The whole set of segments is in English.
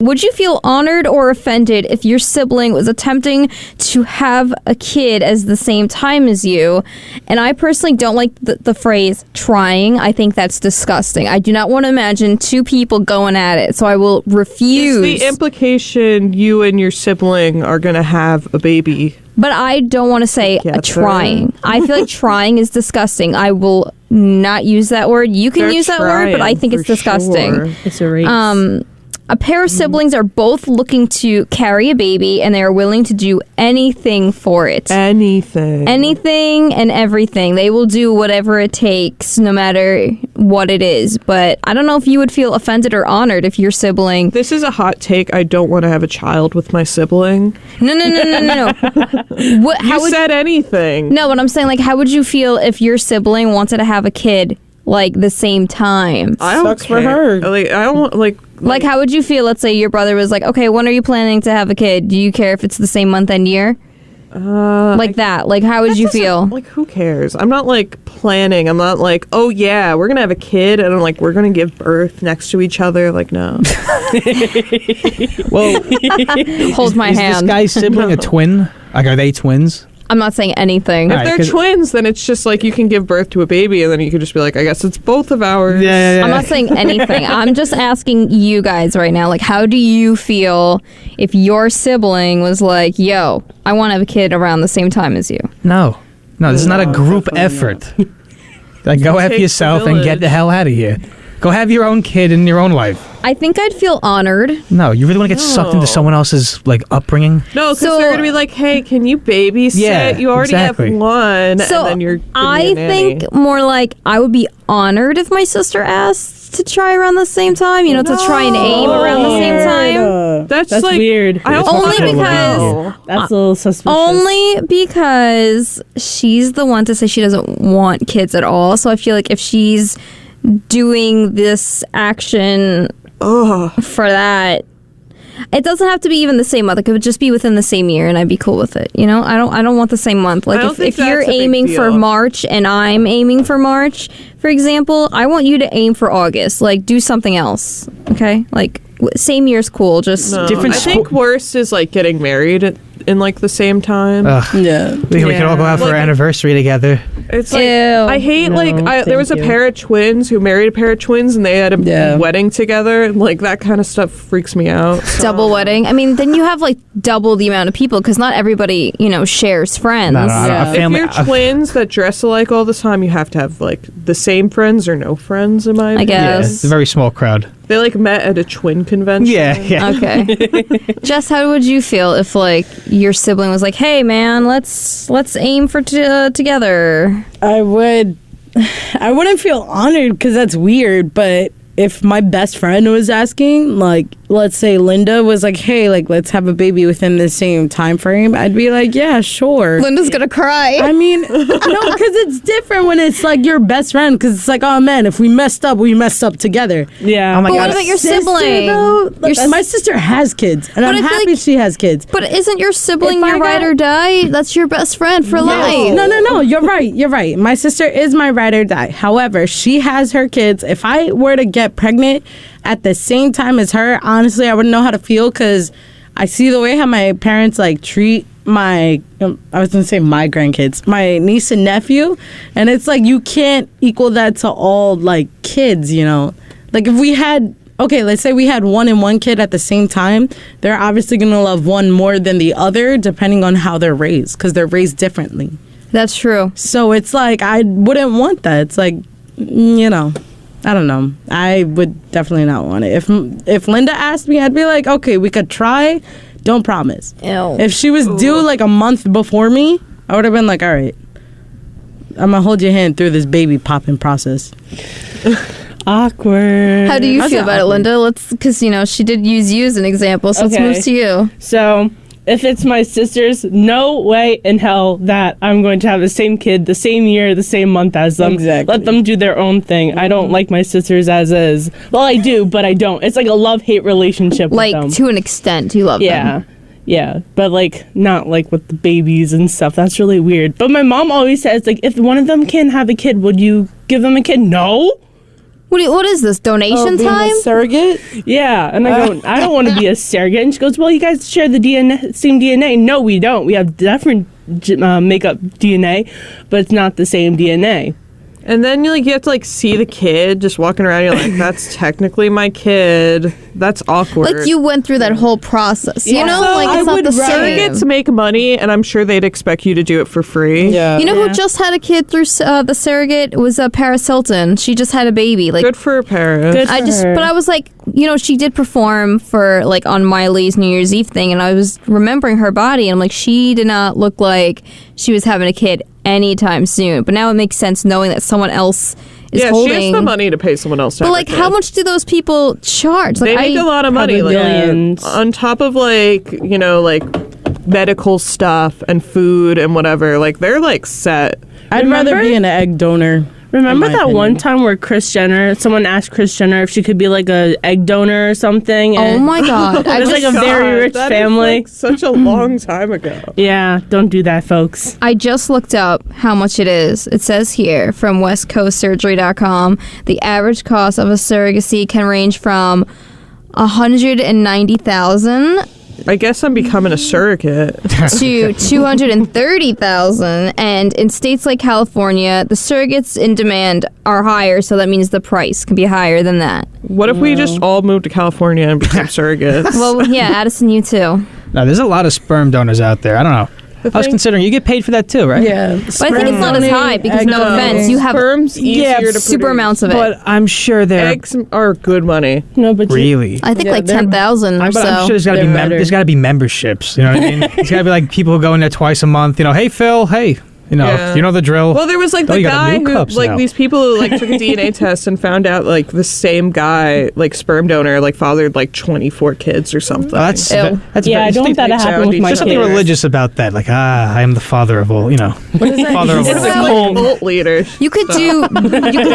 Would you feel honored or offended if your sibling was attempting to have a kid at the same time as you? And I personally don't like the phrase trying. I think that's disgusting. I do not want to imagine two people going at it, so I will refuse. Is the implication you and your sibling are going to have a baby? But I don't want to say trying. I feel like trying is disgusting. I will not use that word. You can use that word, but I think it's disgusting. Sure. It's a race. A pair of siblings are both looking to carry a baby, and they are willing to do anything for it. Anything and everything. They will do whatever it takes, no matter what it is. But I don't know if you would feel offended or honored if your sibling... This is a hot take. I don't want to have a child with my sibling. No. You said anything. No, but I'm saying, like, how would you feel if your sibling wanted to have a kid, like, the same time? I don't Sucks care. for her. Like, I don't want, Like, how would you feel, let's say your brother was like, okay, when are you planning to have a kid? Do you care if it's the same month and year? That. Like, how would you feel? Like, who cares? I'm not, like, planning. I'm not like, oh, yeah, we're going to have a kid, and I'm like, we're going to give birth next to each other. Like, no. Well, Hold my is hand. this guy's sibling a twin? Like, are they twins? I'm not saying anything. If Alright, they're 'cause- twins, then it's just like you can give birth to a baby, and then you can just be like, I guess it's both of ours. Yeah. I'm not saying anything. I'm just asking you guys right now, like, how do you feel if your sibling was like, yo, I want to have a kid around the same time as you? No, this is not a group effort. Like, go after takes a yourself and get village. the hell out of here. Go have your own kid in your own life. I think I'd feel honored. No, you really want to get sucked into someone else's, like, upbringing? No, because So- they're going to be like, hey, can you babysit? Yeah, you already exactly. have one, So and then you're giving me I a nanny. think more like I would be honored if my sister asked to try around the same time, to try and aim around the same time. That's That's like, weird. I don't Only fucking because- know. That's a little suspicious. Only because she's the one to say she doesn't want kids at all. So I feel like if she's doing this action for that, it doesn't have to be even the same month. It could just be within the same year, and I'd be cool with it. I don't want the same month. Like don't if think you're that's a big aiming for deal. March and I'm aiming for March, for example, I want you to aim for August. Like do something else. Okay, like same year's cool. Just No, Different I think worst is like getting married in like the same time. Ugh. Yeah. We could all go out for our Like- anniversary together. It's like, Ew. I hate, No, there was a thank you. pair of twins who married a pair of twins and they had a Yeah. wedding together. And, like, that kind of stuff freaks me out. So- double wedding. I mean, then you have like double the amount of people because not everybody, shares friends. No, Yeah. a family. If you're twins that dress alike all the time, you have to have, like, the same friends or no friends, in my opinion. yeah, guess. it's a very small crowd. They, like, met at a twin convention. Yeah. Okay. Jess, how would you feel if like your sibling was like, "Hey, man, let's aim for together"? I wouldn't feel honored because that's weird, but if my best friend was asking, like, let's say Linda was like, hey, like, let's have a baby within the same time frame, I'd be like, yeah, sure. Linda's gonna cry. I mean, no, because it's different when it's like your best friend, because it's like, oh man, if we messed up, we messed up together. Yeah. Oh my But god. what about your Sister, sibling? though, Your my sister has kids, and I'm I feel happy like- she has kids. But isn't your sibling If I your ride got- or die? That's your best friend for life. No, you're right. My sister is my ride or die. However, she has her kids. If I were to get pregnant at the same time as her, honestly, I wouldn't know how to feel because I see the way how my parents like treat my I was gonna say my grandkids, my niece and nephew, and it's like you can't equal that to all like kids, like if we had let's say we had one and one kid at the same time, they're obviously gonna love one more than the other depending on how they're raised because they're raised differently. That's true. So it's like I wouldn't want that. It's like, I don't know. I would definitely not want it. If Linda asked me, I'd be like, okay, we could try. Don't promise. Ew. If she was due like a month before me, I would have been like, all right, I'm gonna hold your hand through this baby popping process. Awkward. How do you How's feel that about it, awkward? Linda? Because she did use you as an example, so let's Okay. move to you. So, if it's my sisters, no way in hell that I'm going to have the same kid, the same year, the same month as them. Exactly. Let them do their own thing. I don't like my sisters as is. Well, I do, but I don't. It's like a love-hate relationship Like with them. to an extent, you love them. Yeah, but like not like with the babies and stuff. That's really weird. But my mom always says like if one of them can have a kid, would you give them a kid? No. What is this, donation Being a time? surrogate? Yeah, and I go, I don't want to be a surrogate. And she goes, well, you guys share the same DNA. No, we don't. We have different makeup DNA, but it's not the same DNA. And then you have to see the kid just walking around. You're like, that's technically my kid. That's awkward. Like, you went through that whole process. You know, Also, like, it's not the surrogates same. make money, and I'm sure they'd expect you to do it for free. Yeah. You know who just had a kid through the surrogate? It was Paris Hilton. She just had a baby. Like, Good for Paris. Good. but I was like, she did perform for on Miley's New Year's Eve thing, and I was remembering her body, and I'm like, she did not look like she was having a kid anytime soon. But now it makes sense knowing that someone else is holding. She has the money to pay someone else to But have a kid. how much do those people charge? They make a lot of money. Probably millions. On top of medical stuff and food and whatever. They're set. I'd rather be an egg donor. Remember in my that one opinion. time where someone asked Kris Jenner if she could be a egg donor or something? Oh and my God. It was a very rich that family. Is, such a long time ago. Yeah, don't do that, folks. I just looked up how much it is. It says here from westcoastsurgery.com, the average cost of a surrogacy can range from $190,000 I guess I'm becoming a surrogate. to $230,000, and in states like California, the surrogates in demand are higher, so that means the price can be higher than that. What if we just all moved to California and became surrogates? Well, yeah, Addison, you too. No, there's a lot of sperm donors out there. I don't know. I was considering you get paid for that too, right? Yeah. But I think it's not as high because, no offense, you have Sperm's easier to super produce. amounts of it. But I'm sure there Eggs are good money. No, but really. I think Yeah, like they're- 10,000 or But so. I'm sure there's got to be memberships. You know what I mean? There's got to be people who go in there twice a month. Hey Phil, hey, Yeah. you know the drill. Well, there was Oh, the you got guy new who cups now. these people who took a DNA test and found out the same guy sperm donor fathered 24 kids or something. That's Ew. that's yeah, very- I don't want that to happen with my There's kids. something religious about that. I am the father of all. Father of It's all. cult leaders. You could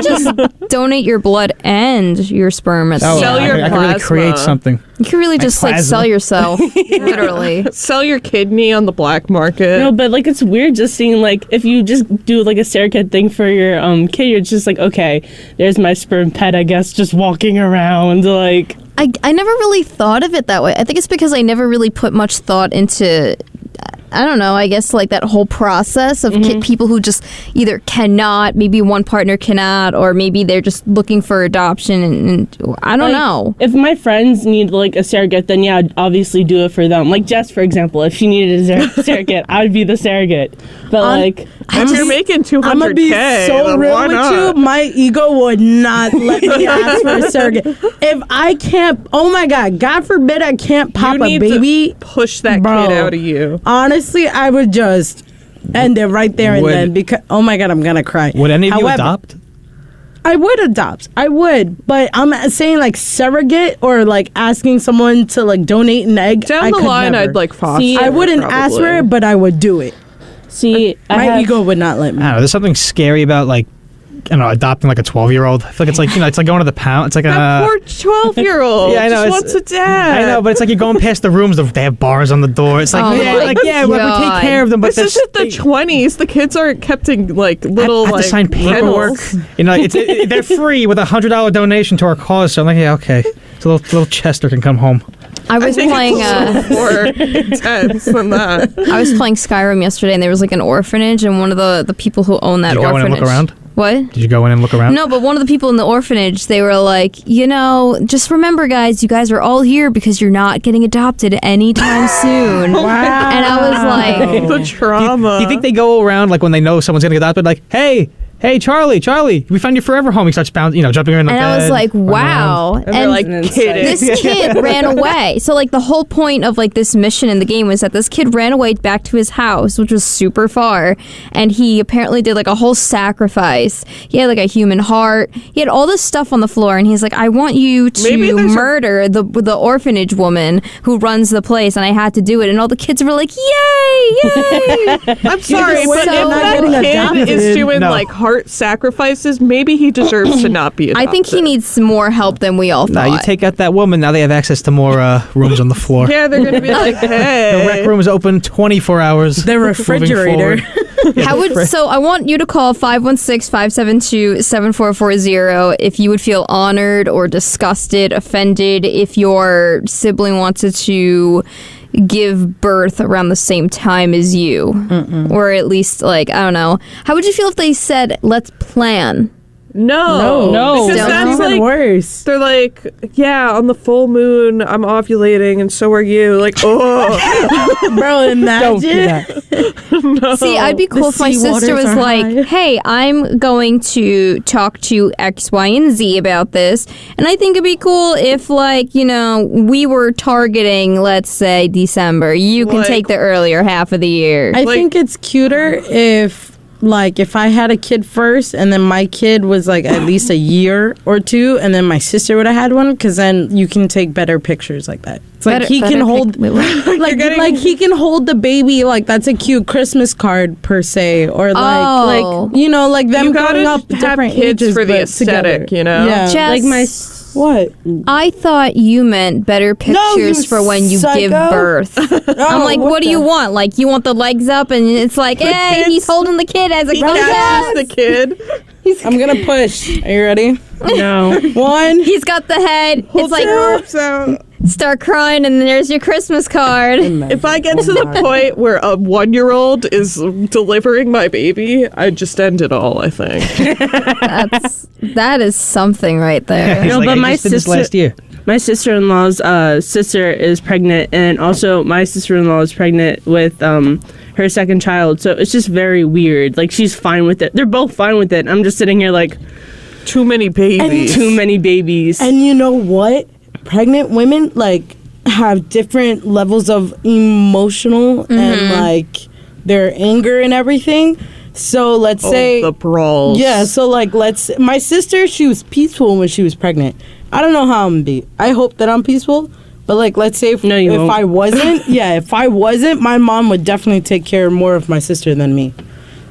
just donate your blood and your sperm at the Oh, Sell same your time. I can really plasma. create something. You could really just plasma. sell yourself, literally. Sell your kidney on the black market. No, but it's weird just seeing if you just do a surrogate thing for your kid, you're just okay, there's my sperm pet, I guess, just walking around I never really thought of it that way. I think it's because I never really put much thought into, I don't know, I guess that whole process of people who just either cannot, maybe one partner cannot, or maybe they're just looking for adoption, and I don't know. If my friends need a surrogate, then yeah, I'd obviously do it for them. Jess, for example, if she needed a surrogate, I'd be the surrogate. But if you're making $200K, I'm gonna be so then real why with not? you. My ego would not let me ask for a surrogate. If I can't, oh my God forbid I can't pop You a need baby. to push that Bro. kid out of you. Honestly, I would just end it right there and Would- then because oh my God, I'm gonna cry. Would any of you However, adopt? I would adopt. I would, but I'm saying surrogate or asking someone to donate an egg. Down I the could line, never. I'd foster. See, I wouldn't ask for it, but I would do it. see, My ego would not let me. I don't know. There's something scary about adopting a 12-year-old. I feel like it's like going to the pound. It's like That poor 12-year-old. Yeah, I know, Just it's- wants a dad. I know, but it's you're going past the rooms. They have bars on the door. It's Oh my we take God. care of them, but This isn't the 20s. The kids aren't kept in little I have to sign paperwork. kennels. They're free with a $100 donation to our cause. So I'm like, yeah, okay. So little Chester can come home. I was playing. More intense than that. I was playing Skyrim yesterday, and there was an orphanage, and one of the people who own that Did you go in orphanage. and look around? What? Did you go in and look around? No, but one of the people in the orphanage, they were like, just remember, guys, you guys are all here because you're not getting adopted anytime soon. Wow. And I was like, The trauma. Do you think they go around when they know someone's gonna get adopted? Hey, Charlie, we found your forever home. He starts jumping around the bed. and I was like, running around. wow. And they're like, kidding. This kid ran away. So the whole point of this mission in the game was that this kid ran away back to his house, which was super far, and he apparently did a whole sacrifice. He had a human heart. He had all this stuff on the floor, and he's like, I want you Maybe to there's murder the orphanage woman who runs the place, and I had to do it. And all the kids were like, yay! I'm sorry, but so- if not that getting kid adopted. is doing No. heart sacrifices, maybe he deserves to not be adopted. I think he needs some more help than we all Now thought. you take out that woman. Now they have access to more rooms on the floor. Yeah, they're gonna be like, The rec hey. room is open 24 hours. The moving refrigerator. forward. So I want you to call 516-572-7440 if you would feel honored or disgusted, offended if your sibling wanted to give birth around the same time as you. Or at least, like, I don't know. How would you feel if they said, let's plan? No. Because Don't. that's even like worse. they're like, yeah, on the full moon, I'm ovulating, and so are you. Like, oh, Bro, imagine. Don't do that. See, I'd be cool if my sea sister waters was are like, high. hey, I'm going to talk to X, Y, and Z about this. And I think it'd be cool if, like, you know, we were targeting, let's say, December. You can Like- take the earlier half of the year. I Like- think it's cuter if I had a kid first and then my kid was like at least a year or two and then my sister would have had one, because then you can take better pictures like that. It's like he can hold like he can hold the baby, like that's a cute Christmas card per se, or like you know, like them you gotta growing up have different kids ages for the but aesthetic, together. you know? Yeah. Jess, Like my What? I thought you meant better pictures you for when you give psycho. birth. I'm like, what do you want? Like, you want the legs up and it's like, hey, kids- he's holding the kid as a He catches the kid. I'm gonna push. Are you ready? no. 1. He's got the head. Hold It's like, your arms out. start crying and then there's your Christmas card. If I get to the point where a 1-year-old is delivering my baby, I just end it all, I think. That is something right there. He's No, like, but I my just did this sister- last year. My sister-in-law's sister is pregnant, and also my sister-in-law is pregnant with her second child. So it's just very weird. Like, she's fine with it. They're both fine with it. I'm just sitting here like, Too many babies. too many babies. And you know what? Pregnant women like have different levels of emotional and like their anger and everything. So let's say the brawls. yeah, so like my sister, she was peaceful when she was pregnant. I don't know how I'm gonna be. I hope that I'm peaceful. But like let's say if won't. I wasn't, if I wasn't, my mom would definitely take care more of my sister than me.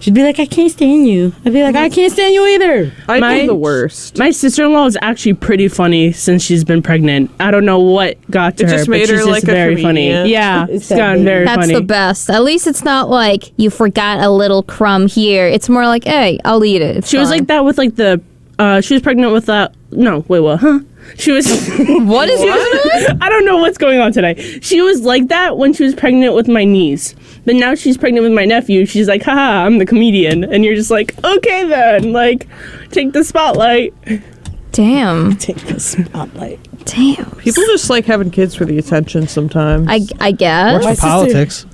She'd be like, I can't stand you. I'd be like, I can't stand you either. I'd My- be the worst. My sister-in-law is actually pretty funny since she's been pregnant. I don't know what got to It her, just but made her she's like just a very funny. comedian. Yeah, It's it's that gotten baby. very That's funny. the best. At least it's not like you forgot a little crumb here. It's more like, hey, I'll eat it. It's She was fine. like that with like the. She was pregnant with no, wait, what? Huh? She was. What is that? I don't know what's going on today. She was like that when she was pregnant with my niece. But now she's pregnant with my nephew. She's like, haha, I'm the comedian. And you're just like, okay then. Like, take the spotlight. Damn. Take the spotlight. Damn. People just like having kids for the attention sometimes. I guess. Works My for sister- politics.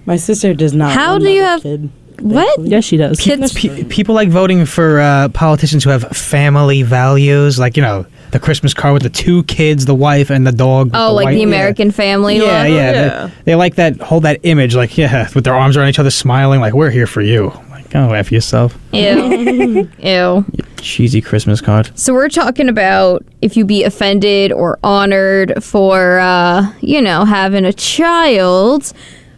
My sister does not. How want do you another have- kid. What? Yes, she does. Kids. People like voting for politicians who have family values, like, you know, the Christmas card with the 2 kids, the wife, and the dog. Oh, the like white- the American family. Yeah, look? yeah. yeah. They like that, hold that image, like, yeah, with their arms around each other, smiling, like, we're here for you. Like, oh, F yourself. Ew. Ew. Cheesy Christmas card. So we're talking about if you be offended or honored for, having a child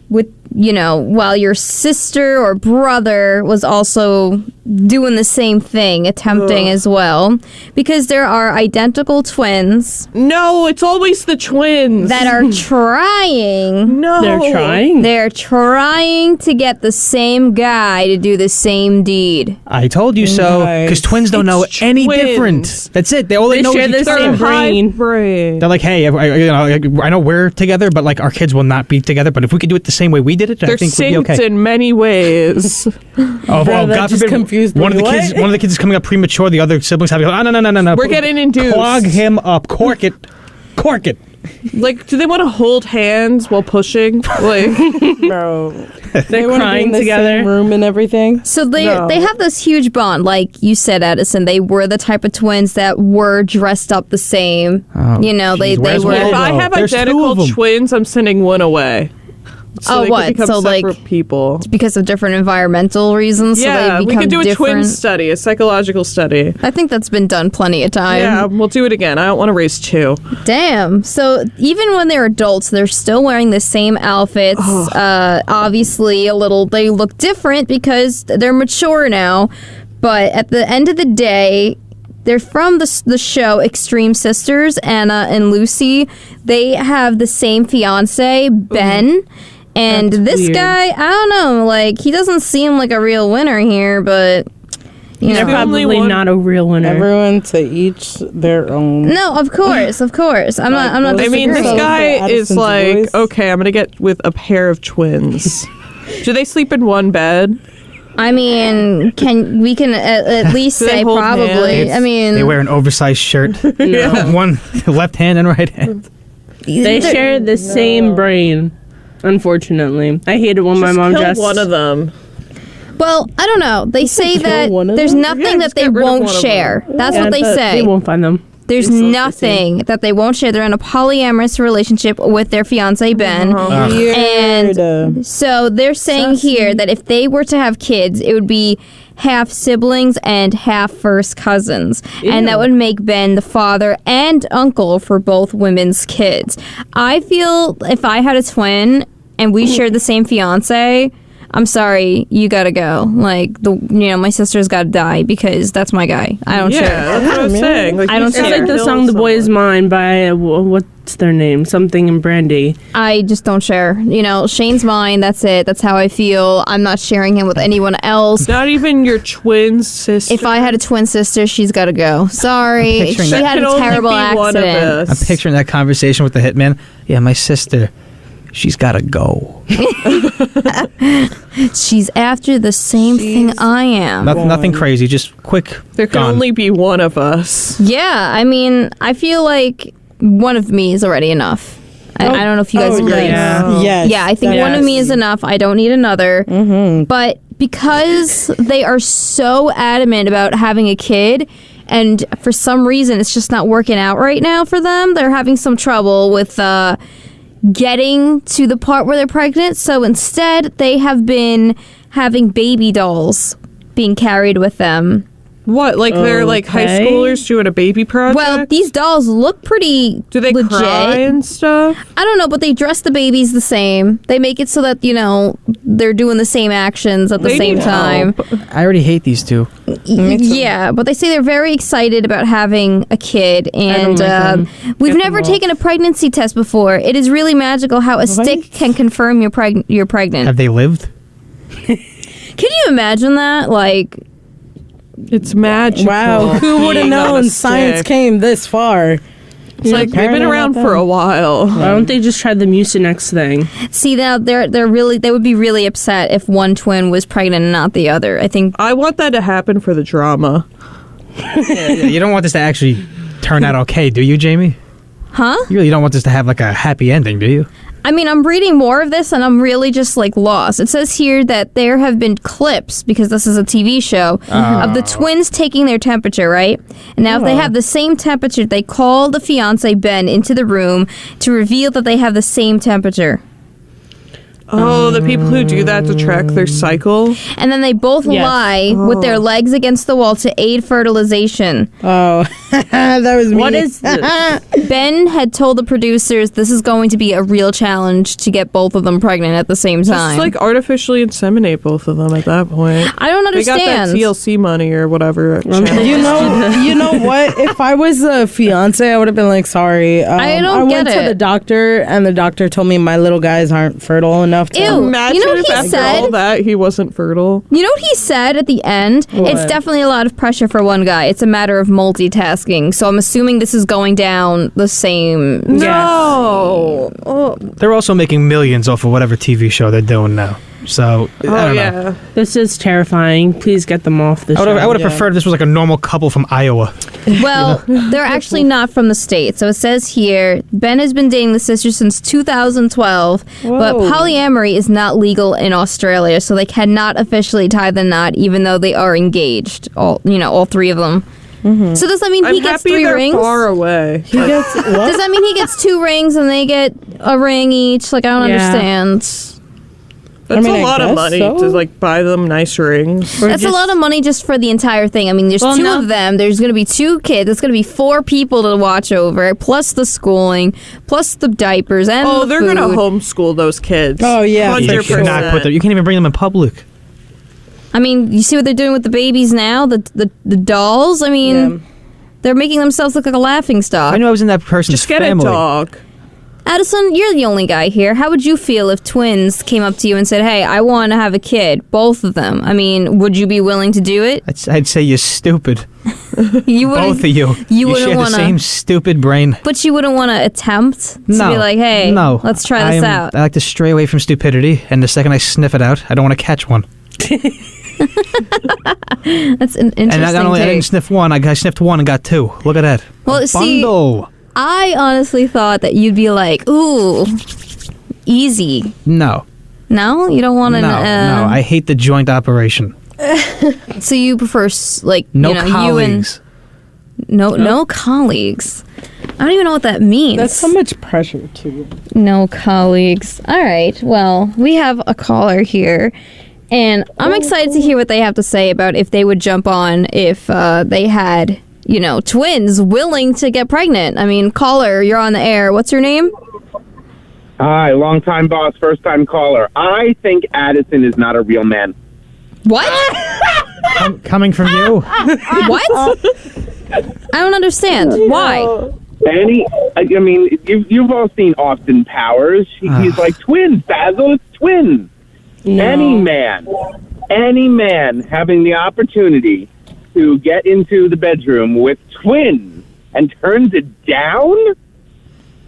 with, while your sister or brother was also doing the same thing, attempting as well. Because there are identical twins No, it's always the twins. that are trying. no. They're trying. They're trying to get the same guy to do the same deed. I told you so, because Nice. twins don't know It's any twins. different. That's it. All they They know share is the each same other. brain. Brain. They're like, hey, I know we're together, but like our kids will not be together. But if we could do it the same way we did it, I They're think we'd be synced okay. in many ways. Oh, Bro, that God just forbid, confused one of me. the kids. What? One of the kids is coming up premature. The other siblings have to go. Oh, no. We're getting induced. Clog him up. Cork it. Like, do they want to hold hands while pushing? Like, Bro, They're they want to be crying in the together. same room and everything. So they No. they have this huge bond, like you said, Edison. They were the type of twins that were dressed up the same. Oh, they geez, they where's were. if Willow? I have There's 2 identical of 'em. twins, I'm sending one away. So Oh, they what? Can become So, like, separate people. Because of different environmental reasons. Yeah, so they we become could do a different. twin study, a psychological study. I think that's been done plenty of times. Yeah, we'll do it again. I don't want to raise 2. Damn. So even when they're adults, they're still wearing the same outfits. Obviously, they look different because they're mature now. But at the end of the day, they're from the show Extreme Sisters, Anna and Lucy. They have the same fiance, Ben. And That's this weird. guy, I don't know, like, he doesn't seem like a real winner here, but, you They're know. the only probably one- not a real winner. Everyone to each their own. No, of course. I'm not I mean, this disagreeing. guy is Addison's like, voice. okay, I'm gonna get with a pair of twins. Do they sleep in one bed? I mean, we can at least Do they say hold probably. hands? I mean, They wear an oversized shirt. One left hand and right hand. They they're- share the same brain. Unfortunately, I hated when my Just mom kill just one of them. Well, I don't know. They say kill that one of there's them? nothing Yeah, that just they get rid of won't one of share. That's Yeah, what they but say. They won't find them. There's They still have to nothing that they won't share. They're in a polyamorous relationship with their fiance Ben. Weird. And so they're saying here that if they were to have kids, it would be half siblings and half first cousins. And that would make Ben the father and uncle for both women's kids. I feel if I had a twin and we shared the same fiance, I'm sorry, you gotta go. Like, my sister's gotta die because that's my guy. I don't share. Yeah, that's what I was saying. Like, I don't you It's share. can't like the kill song "The Boy Is someone. Mine" by what's their name? Something and Brandy. I just don't share. Shane's mine. That's it. That's how I feel. I'm not sharing him with anyone else. Not even your twin sister. If I had a twin sister, she's got to go. Sorry. picturing She that. had Can a only terrible be one of accident. us. I'm picturing that conversation with the hitman. Yeah, my sister. She's gotta go. She's after the same thing I am. Nothing crazy. Just quick. There can gone. only be one of us. Yeah, I mean, I feel like one of me is already enough. I don't know if you guys agree. yeah. Yes. Yeah, I think one of me is enough. I don't need another. But because they are so adamant about having a kid, and for some reason it's just not working out right now for them, they're having some trouble with getting to the part where they're pregnant. So instead, they have been having baby dolls being carried with them. What? Like they're like high Okay. schoolers doing a baby project? Well, these dolls look pretty do they legit. cry and stuff? I don't know, but they dress the babies the same. They make it so that, they're doing the same actions at the They same need time. help. I already hate these two. Yeah, but they say they're very excited about having a kid, and like them. we've Get never them off. taken a pregnancy test before. It is really magical how a stick can confirm you're pregnant. Have they lived? Can you imagine that? Like, It's magical. Wow. Who would have being on a known science stick. came this far? It's like they've been paranoid around about for that. a while. Why don't they just try the Mucinex thing? see now they would be really upset if one twin was pregnant and not the other. I think. I want that to happen for the drama. Yeah, you don't want this to actually turn out okay, do you, Jamie? Huh? You really don't want this to have like a happy ending, do you? I mean, I'm reading more of this and I'm really just like lost. It says here that there have been clips, because this is a TV show, of the twins taking their temperature, right? And now if they have the same temperature, they call the fiance Ben into the room to reveal that they have the same temperature. Oh, the people who do that to track their cycle. And then they both Yes. lie with their legs against the wall to aid fertilization. Oh, that was me. What is this? Ben had told the producers this is going to be a real challenge to get both of them pregnant at the same time. Just like artificially inseminate both of them at that point. I don't They got that understand. TLC money or whatever. You know what? If I was a fiance, I would have been like, sorry. I don't I went get to it. the doctor, and the doctor told me my little guys aren't fertile enough to. Ew. Imagine You know what if he after said? all that he wasn't fertile. You know what he said at the end? It's definitely a lot of pressure for one guy. It's a matter of multitasking. So I'm assuming this is going down the same. No. Oh, They're also making millions off of whatever TV show they're doing now. So I don't know. yeah. This is terrifying. Please get them off the show. I would have Yeah. preferred if this was like a normal couple from Iowa. Well, they're actually not from the state. So it says here Ben has been dating the sister since 2012, but Whoa. polyamory is not legal in Australia, so they cannot officially tie the knot, even though they are engaged. All three of them. So does that mean I'm he gets happy 3 they're rings? far away. He gets what? Does that mean he gets 2 rings and they get a ring each? Like, I don't Yeah. understand. That's I mean, a lot I of guess money so. to like buy them nice rings. That's a lot of money just for the entire thing. I mean, there's 2 no. of them. There's going to be 2 kids. There's going to be 4 people to watch over, plus the schooling, plus the diapers, and Oh, the they're food. gonna homeschool those kids. Oh, yeah, for You 100%. sure. cannot put them. You can't even bring them in public. I mean, you see what they're doing with the babies now? The dolls? I mean, Yeah. they're making themselves look like a laughing stock. I knew I was in that person's Just get family. a dog. Addison, you're the only guy here. How would you feel if twins came up to you and said, hey, I want to have a kid, both of them? I mean, would you be willing to do it? I'd say you're stupid. You Both of you. You share wouldn't want the same stupid brain. But you wouldn't want to attempt to No. be like, hey, No. let's try this out. I like to stray away from stupidity, and the second I sniff it out, I don't want to catch one. That's an interesting And I take. didn't sniff one. I sniffed one and got two. Look at that. Well, see, Bundle. I honestly thought that you'd be like, ooh, easy. No. No? You don't want to... No. I hate the joint operation. So you prefer, No you know, colleagues. No colleagues. I don't even know what that means. That's so much pressure, too. No colleagues. All right. Well, we have a caller here, and I'm excited to hear what they have to say about if they would jump on if they had, twins willing to get pregnant. I mean, caller, you're on the air. What's your name? Hi, long time boss, first time caller. I think Addison is not a real man. What? Coming from you. What? I don't understand. Why? You've all seen Austin Powers. He's like twins, Basil. It's twins. No. Any man having the opportunity to get into the bedroom with twins and turns it down.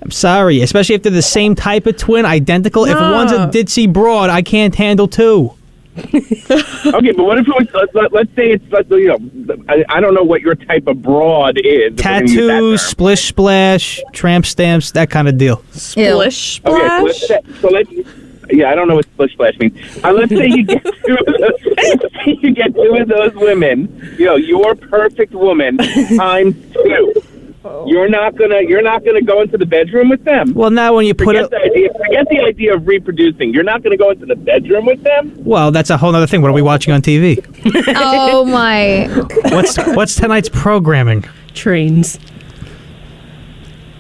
I'm sorry, especially if they're the same type of twin, identical. If one's a ditzy broad, I can't handle two. Okay, but what if it was, let's say it's, I don't know what your type of broad is. Tattoos, splish splash, tramp stamps, that kind of deal. Splish splash? Okay, I don't know what splish splash means. Let's say you get two of those women, your perfect woman times two. You're not gonna go into the bedroom with them. Well, now when you put forget the idea of reproducing. You're not gonna go into the bedroom with them. Well, that's a whole other thing. What are we watching on TV? Oh my! What's tonight's programming? Trains.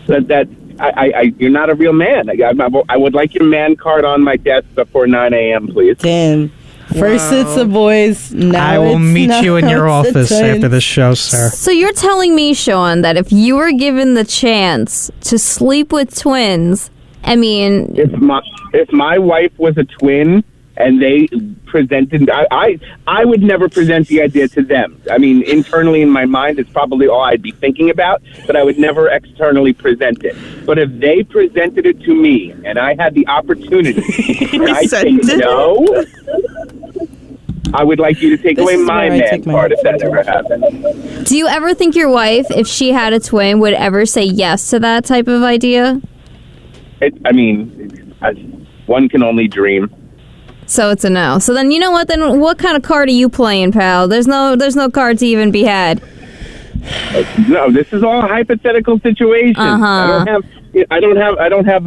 You're not a real man. I would like your man card on my desk before 9 a.m., please. Damn. First it's the boys, now I will meet you in your it's the office after twins. this show, sir. So you're telling me, Sean, that if you were given the chance to sleep with twins, I mean, If my wife was a twin and they presented, I would never present the idea to them. I mean, internally in my mind, it's probably all I'd be thinking about, but I would never externally present it. But if they presented it to me and I had the opportunity, and I say no, I would like you to take away my man card if that ever happened. do you ever think your wife, if she had a twin, would ever say yes to that type of idea? One can only dream. So it's a no. So then you know what? Then what kind of card are you playing, pal? There's no card to even be had. No, this is all hypothetical situations. I don't have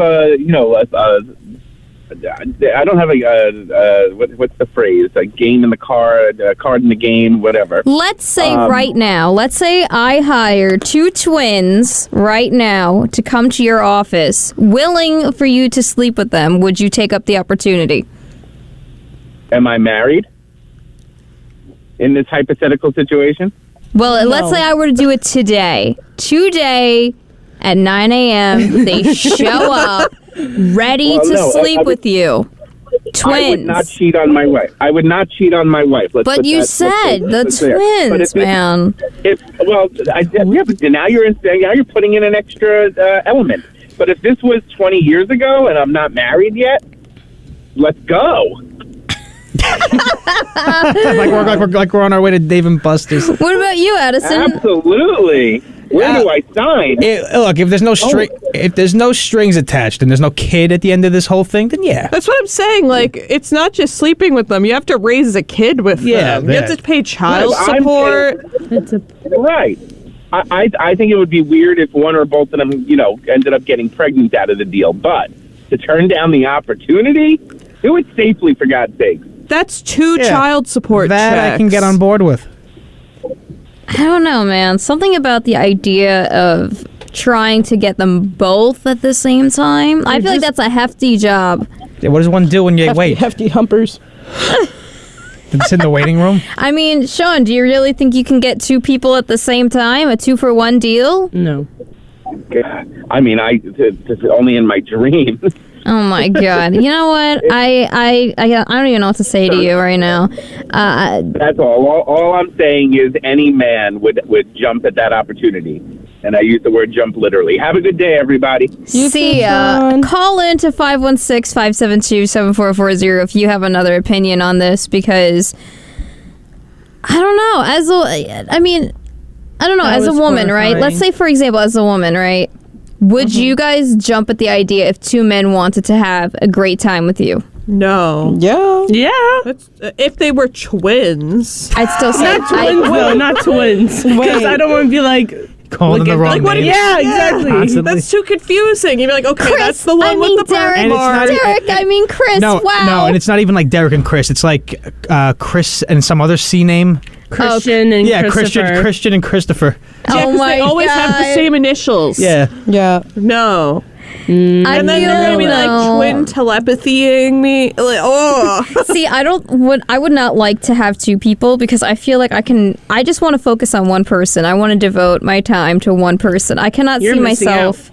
what's the phrase? A game in the card, a card in the game, whatever. Let's say right now, I hire two twins right now to come to your office, willing for you to sleep with them. Would you take up the opportunity? Am I married in this hypothetical situation? Well, let's say I were to do it today. Today at 9 a.m., they show up ready to sleep with you. Twins. I would not cheat on my wife. But you said the twins, man. But now you're putting in an extra element. But if this was 20 years ago and I'm not married yet, let's go. like we're on our way to Dave and Buster's. What about you, Addison? Absolutely. Where do I sign? Look, if there's no strings attached and there's no kid at the end of this whole thing, then yeah. That's what I'm saying. Like, it's not just sleeping with them. You have to raise a kid with them. You have to pay child support. Right. I think it would be weird if one or both of them, ended up getting pregnant out of the deal. But to turn down the opportunity, do it safely, for God's sake. That's two child support that checks. I can get on board with. I don't know, man. Something about the idea of trying to get them both at the same time. I feel like that's a hefty job. Yeah, what does one do when you wait? Hefty humpers. It's in the waiting room? I mean, Sean, do you really think you can get two people at the same time? A 2-for-1 deal? No. I mean, this is only in my dream. Oh my god! You know what? I don't even know what to say to you right now. That's all I'm saying is any man would jump at that opportunity, and I use the word jump literally. Have a good day, everybody. See ya. Call in to 516-572-7440 if you have another opinion on this, because I don't know. As a woman, right? Let's say, for example, as a woman, right? Would you guys jump at the idea if two men wanted to have a great time with you? No. Yeah. Yeah. If they were twins. I'd still say Not twins, though. Not twins. Because I don't want to be like... Calling them the wrong what name. Yeah, exactly. Constantly. That's too confusing. You'd be like, okay, Chris, that's the one with the Derek, birthmark. Chris, No, wow. no, and it's not even like Derek and Chris. It's like Chris and some other C name. Christian and Christopher. Christian and Christopher. Yeah, 'cause they always have the same initials. Yeah. Yeah. No. I And then they're feel gonna be like twin telepathying me. Like, oh. See, I would not like to have two people, because I feel like I just want to focus on one person. I want to devote my time to one person. I cannot You're see missing myself.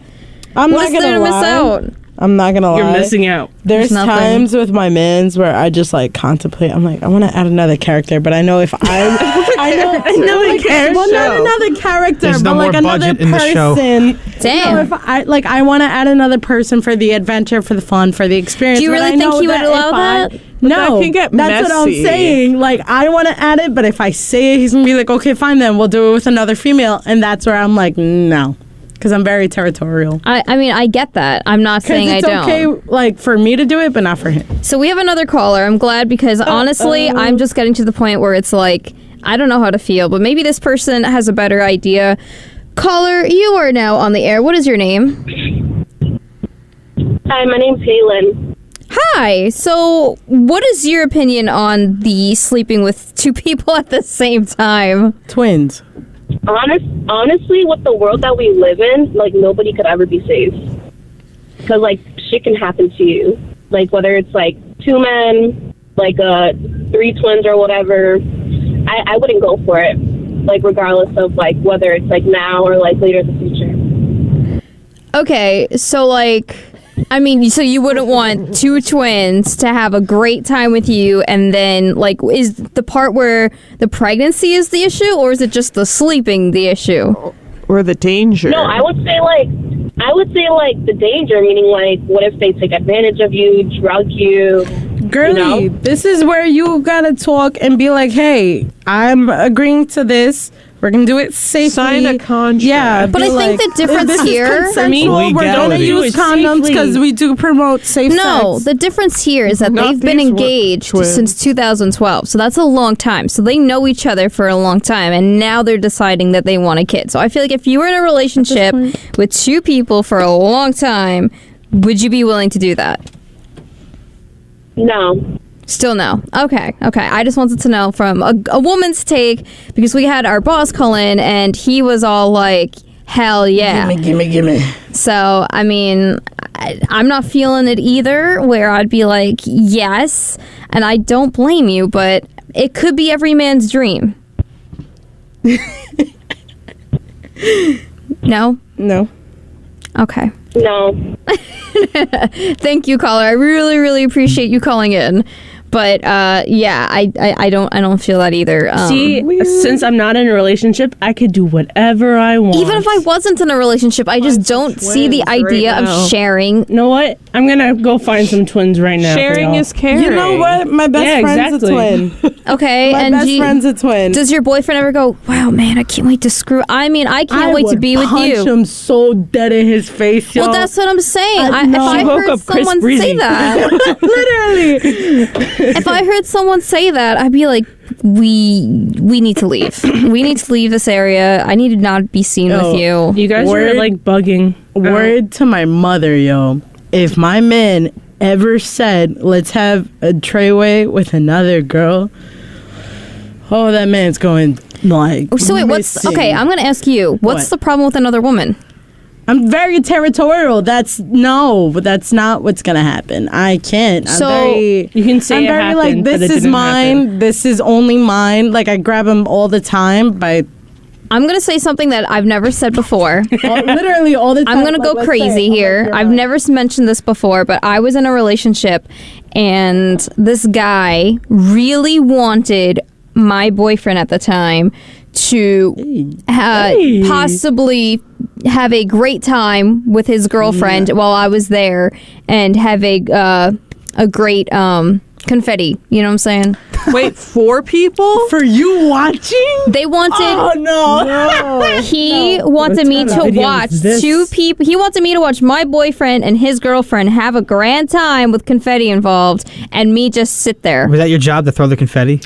I'm What not is there gonna to miss lie. out? I'm not gonna lie. You're missing out. There's There's nothing. times with my mans where I just like contemplate. I'm like, I want to add another character, but I know if Another character. well, not another character, There's but no like more another budget in the show. person. Damn. If I want to add another person for the adventure, for the fun, for the experience. Do you but really I think know he would that allow if that? No, that can get that's what I'm messy. saying. Like, I want to add it, but if I say it, he's gonna be like, okay, fine, then we'll do it with another female, and that's where I'm like, no, because I'm very territorial. I mean, I get that. I'm not saying I It's don't. okay, like for me to do it, but not for him. So we have another caller. I'm glad, because honestly, I'm just getting to the point where it's like, I don't know how to feel, but maybe this person has a better idea. Caller, you are now on the air. What is your name? Hi, my name's Kaylin. Hi. So what is your opinion on the sleeping with two people at the same time? Twins. Honestly, with the world that we live in, like, nobody could ever be safe. Because, like, shit can happen to you. Like, whether it's, like, two men, like, 3 twins or whatever, I wouldn't go for it. Like, regardless of, like, whether it's, like, now or, like, later in the future. Okay, so like, I mean, so you wouldn't want two twins to have a great time with you, and then like, is the part where the pregnancy is the issue, or is it just the sleeping the issue? Or the danger. No, I would say, like, the danger, meaning, like, what if they take advantage of you, drug you? Girlie, this is where you gotta talk and be like, hey, I'm agreeing to this. We're gonna do it safely. Sign a contract. Yeah, But be I think the difference this here- is consensual. We're gonna Legality. use condoms because we do promote safe No, sex. the difference here is that Not they've been these engaged twins. since 2012, so that's a long time. So they know each other for a long time, and now they're deciding that they want a kid. So I feel like if you were in a relationship with two people for a long time, would you be willing to do that? No. Still no. Okay. I just wanted to know from a woman's take, because we had our boss call in and he was all like, hell yeah. Gimme. So, I mean, I'm not feeling it either, where I'd be like, yes, and I don't blame you, but it could be every man's dream. No? No. Okay. No. Thank you, caller. I really, really appreciate you calling in. But yeah, I don't feel that either. See, since I'm not in a relationship, I could do whatever I want. Even if I wasn't in a relationship, I just don't see the twins idea right now. of sharing. You know what? I'm gonna go find some twins right now. for Sharing y'all. is caring. You know what? My best friend's exactly. a twin. Okay, My and best friend's a twin. does your boyfriend ever go, wow, man, I can't wait to screw? I mean, I can't wait to would be with punch you. him so dead in his face, yo. Well, that's what I'm saying. I If know. I She woke heard up Chris someone say Breezy. that, literally. if I heard someone say that, I'd be like, we need to leave. We need to leave this area. I need to not be seen with you. You guys Word. are like bugging. Word to my mother, yo. If my man ever said, let's have a treyway with another girl, oh, that man's going like. So wait, missing. okay, I'm going to ask you, what's What? the problem with another woman? I'm very territorial. That's not what's gonna happen. I can't. So, You can say I'm it very happened, like, but this it is didn't mine. happen. This is only mine. Like, I grab him all the time, but I'm gonna say something that I've never said before. Literally all the time. I'm gonna go let's crazy say, here. you're I've right. never mentioned this before, but I was in a relationship, and this guy really wanted my boyfriend at the time to possibly have a great time with his girlfriend while I was there, and have a great confetti. You know what I'm saying? Wait, 4 people? For you watching? They wanted. Oh no! He wanted me to watch two people. He wanted me to watch my boyfriend and his girlfriend have a grand time with confetti involved, and me just sit there. Was that your job to throw the confetti?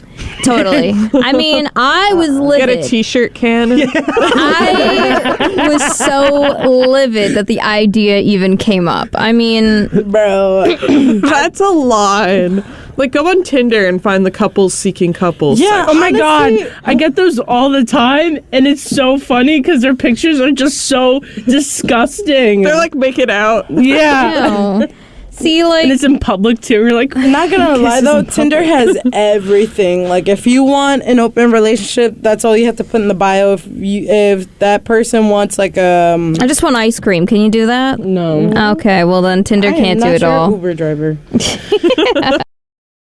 Totally. I mean, I was Get livid. a t-shirt cannon. I was so livid that the idea even came up. I mean, Bro. That's a line. Like, go on Tinder and find the couples seeking couples. Yeah, Oh my honestly, god, I get those all the time, and it's so funny because their pictures are just so disgusting. They're like, make it out. yeah, no. See, and like, it's in public too. We're like, Not gonna lie though, Tinder has everything. Like if you want an open relationship, that's all you have to put in the bio. If that person wants like I just want ice cream. Can you do that? no. Okay, well then Tinder I am can't do not it your all. Uber driver.